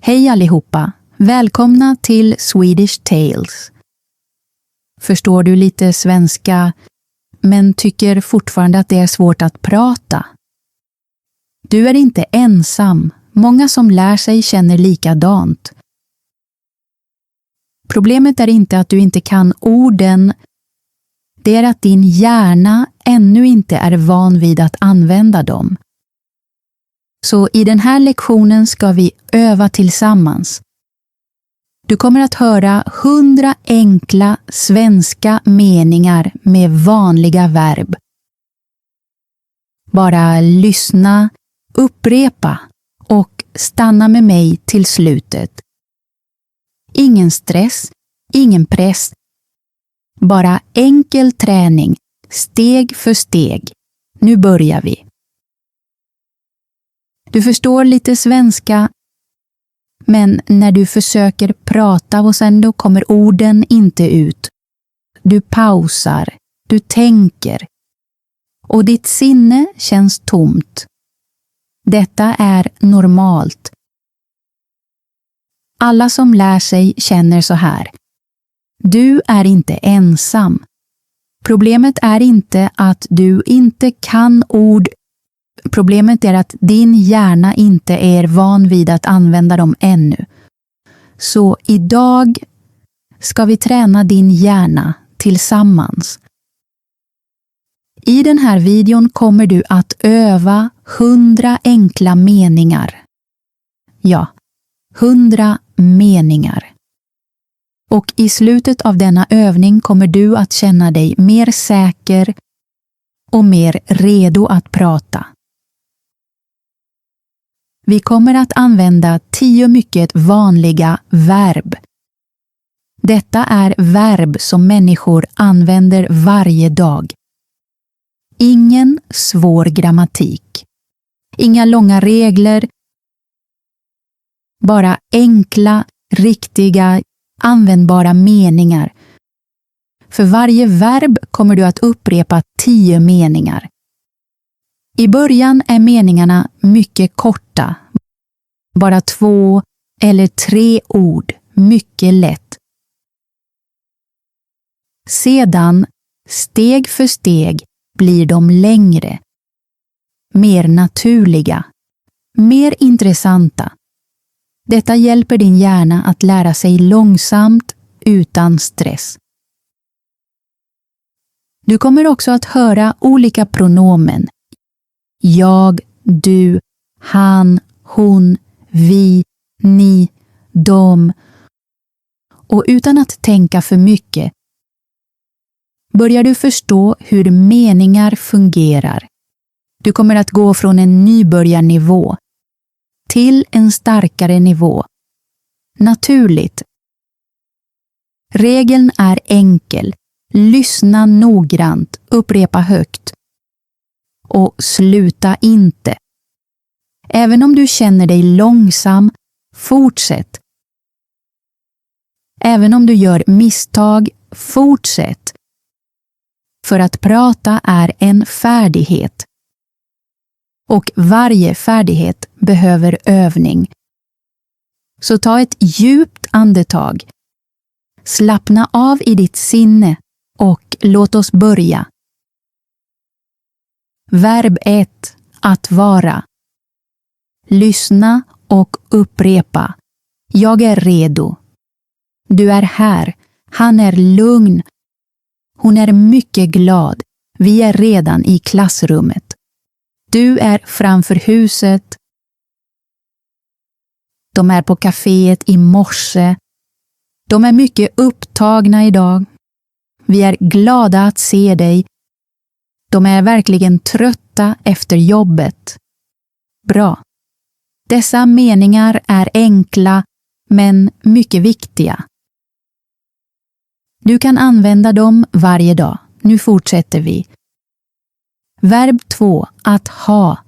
Hej allihopa! Välkomna till Swedish Tales. Förstår du lite svenska, men tycker fortfarande att det är svårt att prata? Du är inte ensam. Många som lär sig känner likadant. Problemet är inte att du inte kan orden. Det är att din hjärna ännu inte är van vid att använda dem. Så i den här lektionen ska vi öva tillsammans. Du kommer att höra 100 enkla svenska meningar med vanliga verb. Bara lyssna, upprepa och stanna med mig till slutet. Ingen stress, ingen press. Bara enkel träning, steg för steg. Nu börjar vi. Du förstår lite svenska, men när du försöker prata och sen då kommer orden inte ut. Du pausar, du tänker och ditt sinne känns tomt. Detta är normalt. Alla som lär sig känner så här. Du är inte ensam. Problemet är inte att du inte kan ord. Problemet är att din hjärna inte är van vid att använda dem ännu. Så idag ska vi träna din hjärna tillsammans. I den här videon kommer du att öva 100 enkla meningar. Ja, 100 meningar. Och i slutet av denna övning kommer du att känna dig mer säker och mer redo att prata. Vi kommer att använda 10 mycket vanliga verb. Detta är verb som människor använder varje dag. Ingen svår grammatik. Inga långa regler. Bara enkla, riktiga, användbara meningar. För varje verb kommer du att upprepa 10 meningar. I början är meningarna mycket korta. Bara 2 eller 3 ord. Mycket lätt. Sedan, steg för steg, blir de längre. Mer naturliga. Mer intressanta. Detta hjälper din hjärna att lära sig långsamt utan stress. Du kommer också att höra olika pronomen. Jag, du, han, hon, vi, ni, de. Och utan att tänka för mycket börjar du förstå hur meningar fungerar. Du kommer att gå från en nybörjarnivå till en starkare nivå. Naturligt. Regeln är enkel. Lyssna noggrant, upprepa högt. Och sluta inte. Även om du känner dig långsam, fortsätt. Även om du gör misstag, fortsätt. För att prata är en färdighet. Och varje färdighet behöver övning. Så ta ett djupt andetag. Slappna av i ditt sinne och låt oss börja. Verb 1. Att vara. Lyssna och upprepa. Jag är redo. Du är här. Han är lugn. Hon är mycket glad. Vi är redan i klassrummet. Du är framför huset. De är på kaféet i morse. De är mycket upptagna idag. Vi är glada att se dig. De är verkligen trötta efter jobbet. Bra. Dessa meningar är enkla men mycket viktiga. Du kan använda dem varje dag. Nu fortsätter vi. Verb 2. Att ha.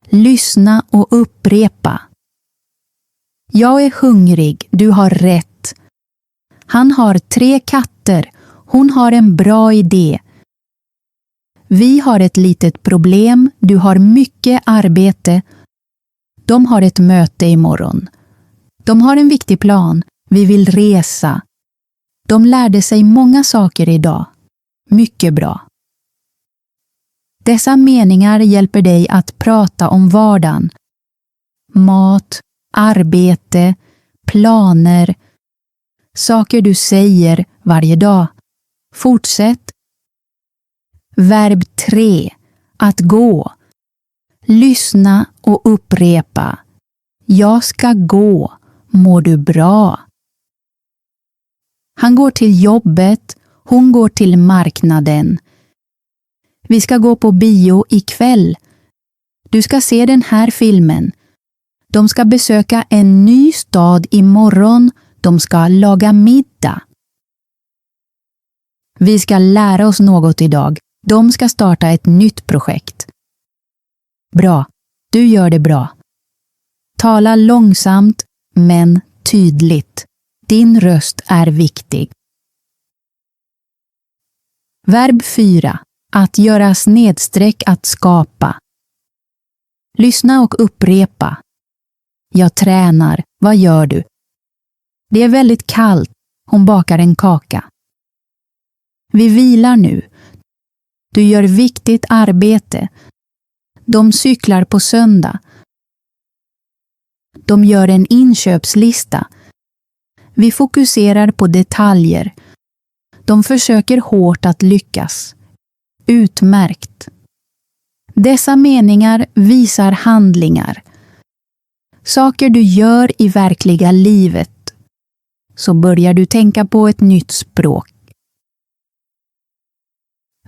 Lyssna och upprepa. Jag är hungrig, du har rätt. Han har 3 katter. Hon har en bra idé. Vi har ett litet problem. Du har mycket arbete. De har ett möte imorgon. De har en viktig plan. Vi vill resa. De lärde sig många saker idag. Mycket bra. Dessa meningar hjälper dig att prata om vardagen. Mat, arbete, planer, saker du säger varje dag. Fortsätt. Verb 3. Att gå. Lyssna och upprepa. Jag ska gå. Mår du bra? Han går till jobbet. Hon går till marknaden. Vi ska gå på bio ikväll. Du ska se den här filmen. De ska besöka en ny stad imorgon. De ska laga middag. Vi ska lära oss något idag. De ska starta ett nytt projekt. Bra, du gör det bra. Tala långsamt men tydligt. Din röst är viktig. Verb 4. Att göra snedstreck att skapa. Lyssna och upprepa. Jag tränar. Vad gör du? Det är väldigt kallt. Hon bakar en kaka. Vi vilar nu. Du gör viktigt arbete. De cyklar på söndag. De gör en inköpslista. Vi fokuserar på detaljer. De försöker hårt att lyckas. Utmärkt. Dessa meningar visar handlingar. Saker du gör i verkliga livet. Så börjar du tänka på ett nytt språk.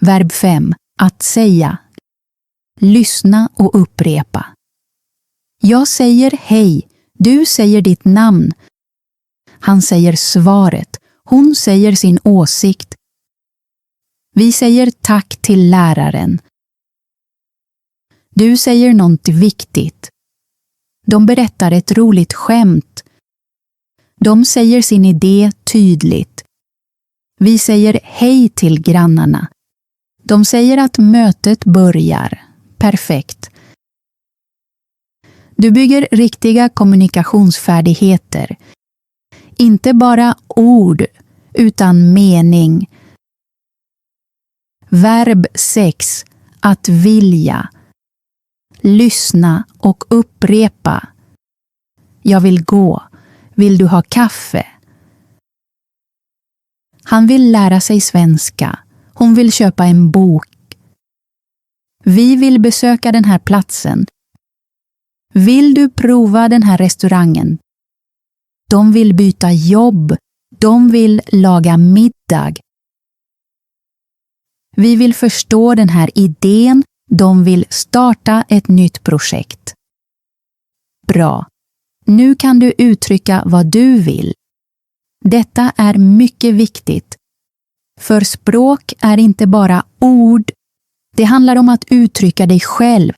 Verb 5. Att säga. Lyssna och upprepa. Jag säger hej. Du säger ditt namn. Han säger svaret. Hon säger sin åsikt. Vi säger tack till läraren. Du säger något viktigt. De berättar ett roligt skämt. De säger sin idé tydligt. Vi säger hej till grannarna. De säger att mötet börjar. Perfekt. Du bygger riktiga kommunikationsfärdigheter. Inte bara ord, utan mening. Verb 6. Att vilja. Lyssna och upprepa. Jag vill gå. Vill du ha kaffe? Han vill lära sig svenska. Hon vill köpa en bok. Vi vill besöka den här platsen. Vill du prova den här restaurangen? De vill byta jobb. De vill laga middag. Vi vill förstå den här idén. De vill starta ett nytt projekt. Bra. Nu kan du uttrycka vad du vill. Detta är mycket viktigt. För språk är inte bara ord. Det handlar om att uttrycka dig själv.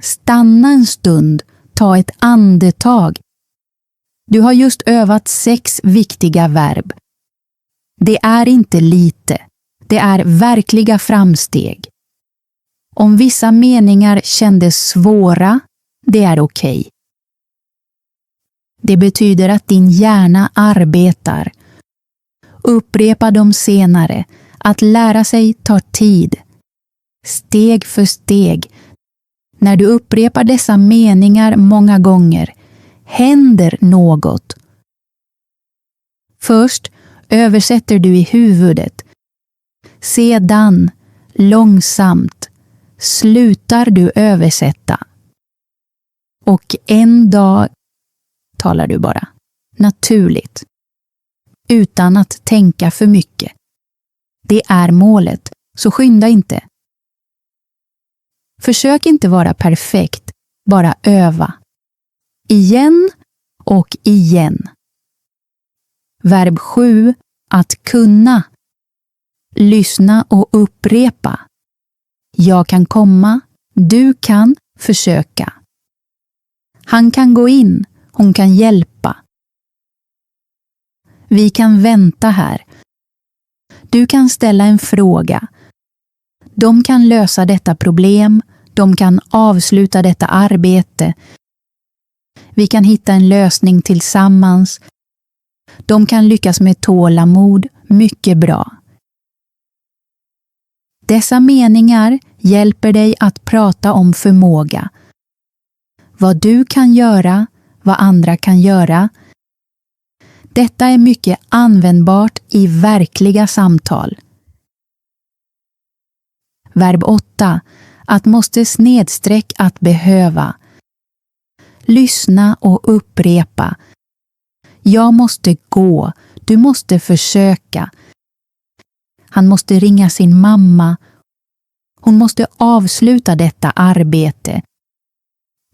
Stanna en stund. Ta ett andetag. Du har just övat 6 viktiga verb. Det är inte lite. Det är verkliga framsteg. Om vissa meningar kändes svåra, det är okej. Det betyder att din hjärna arbetar. Upprepa dem senare. Att lära sig tar tid. Steg för steg. När du upprepar dessa meningar många gånger händer något. Först översätter du i huvudet. Sedan, långsamt, slutar du översätta. Och en dag talar du bara. Naturligt. Utan att tänka för mycket. Det är målet, så skynda inte. Försök inte vara perfekt, bara öva. Igen och igen. Verb 7. Att kunna. Lyssna och upprepa. Jag kan komma, du kan försöka. Han kan gå in, hon kan hjälpa. Vi kan vänta här. Du kan ställa en fråga. De kan lösa detta problem. De kan avsluta detta arbete. Vi kan hitta en lösning tillsammans. De kan lyckas med tålamod, mycket bra. Dessa meningar hjälper dig att prata om förmåga. Vad du kan göra, vad andra kan göra. Detta är mycket användbart i verkliga samtal. Verb 8. Att måste snedstreck att behöva. Lyssna och upprepa. Jag måste gå. Du måste försöka. Han måste ringa sin mamma. Hon måste avsluta detta arbete.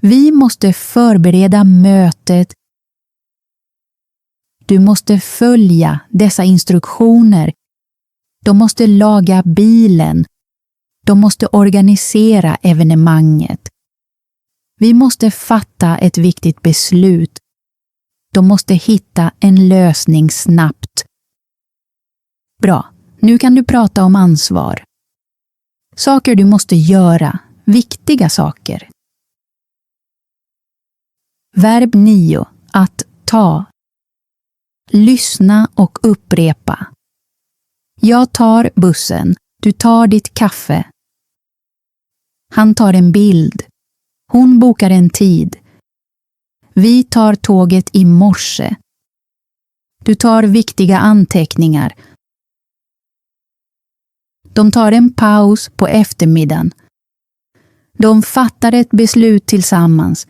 Vi måste förbereda mötet. Du måste följa dessa instruktioner. De måste laga bilen. De måste organisera evenemanget. Vi måste fatta ett viktigt beslut. De måste hitta en lösning snabbt. Bra, nu kan du prata om ansvar. Saker du måste göra, viktiga saker. Verb 9. Att ta. Lyssna och upprepa. Jag tar bussen. Du tar ditt kaffe. Han tar en bild. Hon bokar en tid. Vi tar tåget i morse. Du tar viktiga anteckningar. De tar en paus på eftermiddagen. De fattar ett beslut tillsammans.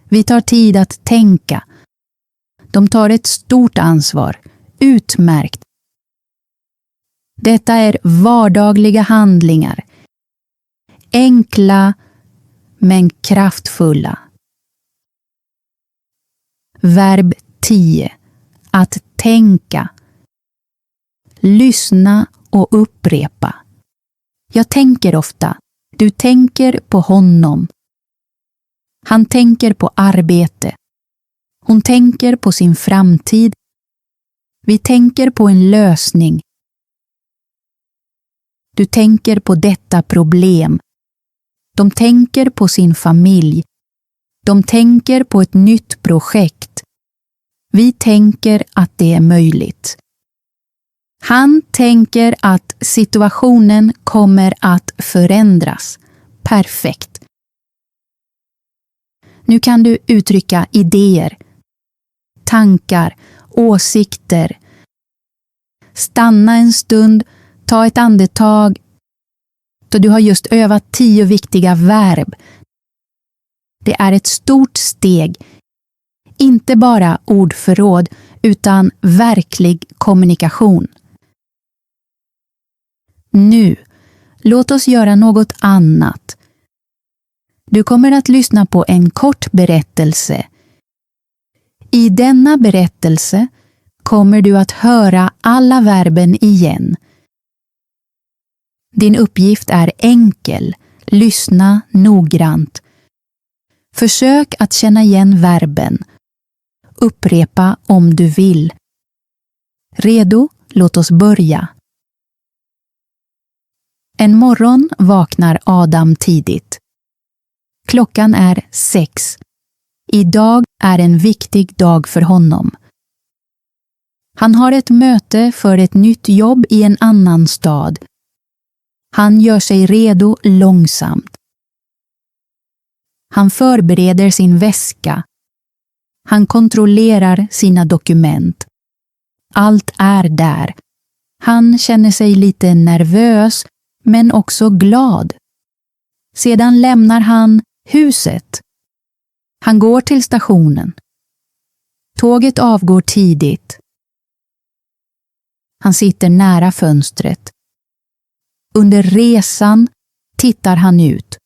Vi tar tid att tänka. De tar ett stort ansvar. Utmärkt. Detta är vardagliga handlingar. Enkla men kraftfulla. Verb 10. Att tänka. Lyssna och upprepa. Jag tänker ofta. Du tänker på honom. Han tänker på arbete. Hon tänker på sin framtid. Vi tänker på en lösning. Du tänker på detta problem. De tänker på sin familj. De tänker på ett nytt projekt. Vi tänker att det är möjligt. Han tänker att situationen kommer att förändras. Perfekt. Nu kan du uttrycka idéer, tankar, åsikter. Stanna en stund, ta ett andetag. Då du har just övat 10 viktiga verb. Det är ett stort steg. Inte bara ordförråd utan verklig kommunikation. Nu, låt oss göra något annat. Du kommer att lyssna på en kort berättelse. I denna berättelse kommer du att höra alla verben igen. Din uppgift är enkel. Lyssna noggrant. Försök att känna igen verben. Upprepa om du vill. Redo? Låt oss börja. En morgon vaknar Adam tidigt. Klockan är 6. Idag är en viktig dag för honom. Han har ett möte för ett nytt jobb i en annan stad. Han gör sig redo långsamt. Han förbereder sin väska. Han kontrollerar sina dokument. Allt är där. Han känner sig lite nervös, men också glad. Sedan lämnar han huset. Han går till stationen. Tåget avgår tidigt. Han sitter nära fönstret. Under resan tittar han ut.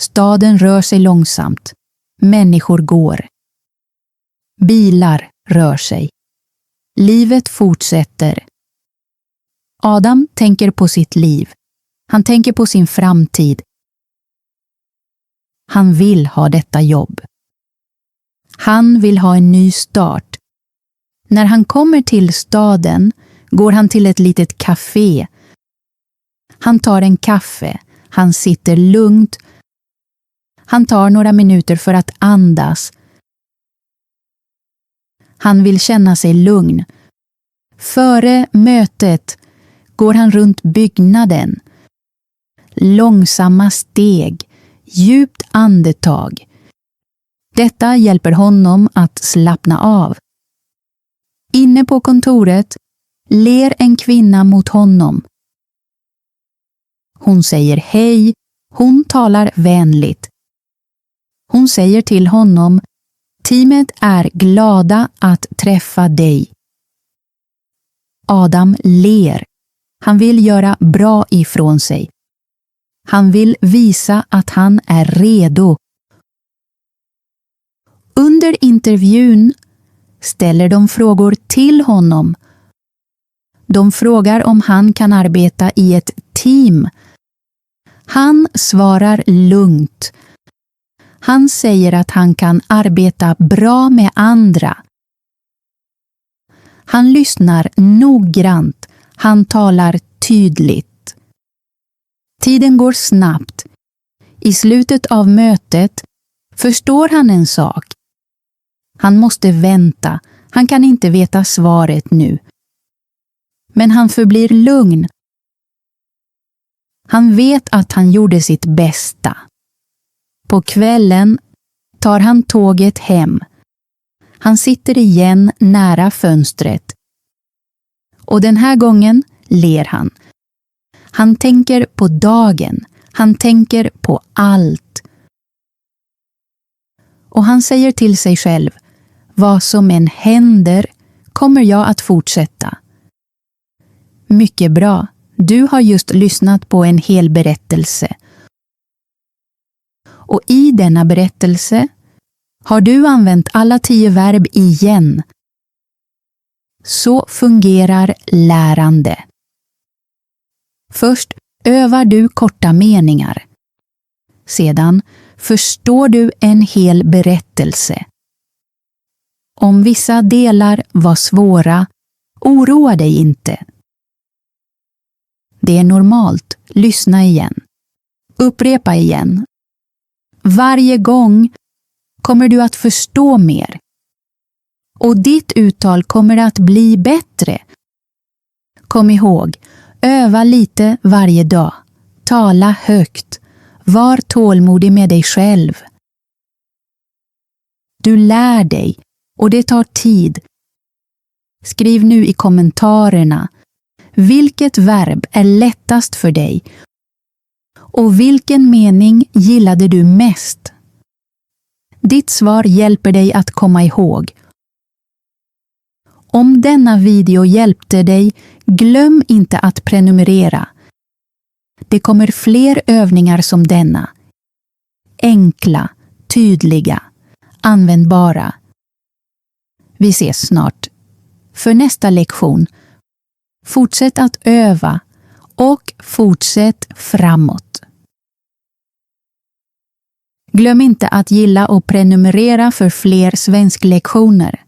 Staden rör sig långsamt. Människor går. Bilar rör sig. Livet fortsätter. Adam tänker på sitt liv. Han tänker på sin framtid. Han vill ha detta jobb. Han vill ha en ny start. När han kommer till staden går han till ett litet café. Han tar en kaffe. Han sitter lugnt. Han tar några minuter för att andas. Han vill känna sig lugn. Före mötet går han runt byggnaden. Långsamma steg, djupt andetag. Detta hjälper honom att slappna av. Inne på kontoret ler en kvinna mot honom. Hon säger hej, hon talar vänligt. Hon säger till honom: teamet är glada att träffa dig. Adam ler. Han vill göra bra ifrån sig. Han vill visa att han är redo. Under intervjun ställer de frågor till honom. De frågar om han kan arbeta i ett team. Han svarar lugnt. Han säger att han kan arbeta bra med andra. Han lyssnar noggrant. Han talar tydligt. Tiden går snabbt. I slutet av mötet förstår han en sak. Han måste vänta. Han kan inte veta svaret nu. Men han förblir lugn. Han vet att han gjorde sitt bästa. På kvällen tar han tåget hem. Han sitter igen nära fönstret. Och den här gången ler han. Han tänker på dagen. Han tänker på allt. Och han säger till sig själv: vad som än händer kommer jag att fortsätta. Mycket bra. Du har just lyssnat på en hel berättelse. Och i denna berättelse har du använt alla 10 verb igen. Så fungerar lärande. Först övar du korta meningar. Sedan förstår du en hel berättelse. Om vissa delar var svåra, oroa dig inte. Det är normalt. Lyssna igen. Upprepa igen. Varje gång kommer du att förstå mer. Och ditt uttal kommer att bli bättre. Kom ihåg, öva lite varje dag. Tala högt. Var tålmodig med dig själv. Du lär dig och det tar tid. Skriv nu i kommentarerna. Vilket verb är lättast för dig? Och vilken mening gillade du mest? Ditt svar hjälper dig att komma ihåg. Om denna video hjälpte dig, glöm inte att prenumerera. Det kommer fler övningar som denna. Enkla, tydliga, användbara. Vi ses snart. För nästa lektion, fortsätt att öva och fortsätt framåt. Glöm inte att gilla och prenumerera för fler svensklektioner.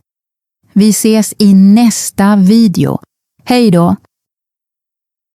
Vi ses i nästa video. Hej då!